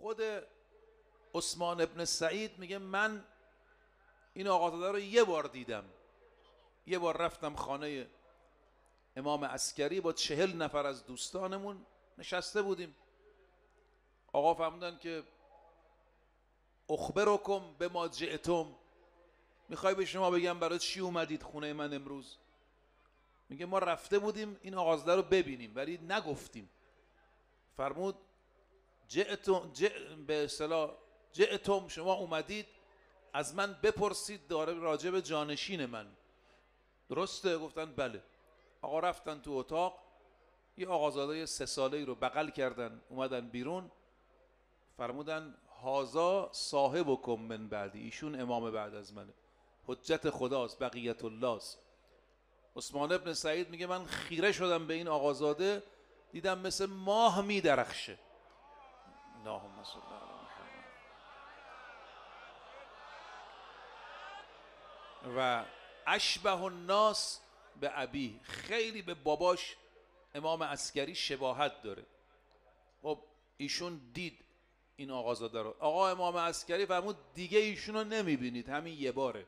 خود عثمان ابن سعید میگه من این آقازاده رو یه بار دیدم. یه بار رفتم خانه امام عسکری با 40 نفر از دوستانمون نشسته بودیم. آقا فرمودن که اخبرکم به ما جئتم، میخوای به شما بگم برای چی اومدید خونه من امروز؟ میگه ما رفته بودیم این آقازاده رو ببینیم ولی نگفتیم. فرمود جئتم، به اصطلاح جئتم، شما اومدید از من بپرسید داره راجع به جانشین من، درسته؟ گفتن بله. آقا رفتن تو اتاق، یه آقازاده 3 ساله‌ای رو بغل کردن اومدن بیرون. فرمودن هازا صاحبکم من بعدی، ایشون امام بعد از منه، حجت خداست، بقیت الله است. عثمان ابن سعید میگه من خیره شدم به این آقازاده، دیدم مثل ماه میدرخشه. اللهم صل علی محمد. و اشبه الناس به ابی، خیلی به باباش امام عسکری شباهت داره. خب ایشون دید این آقازاده رو. آقا امام عسکری فرمود دیگه ایشون رو نمیبینید، همین یه باره.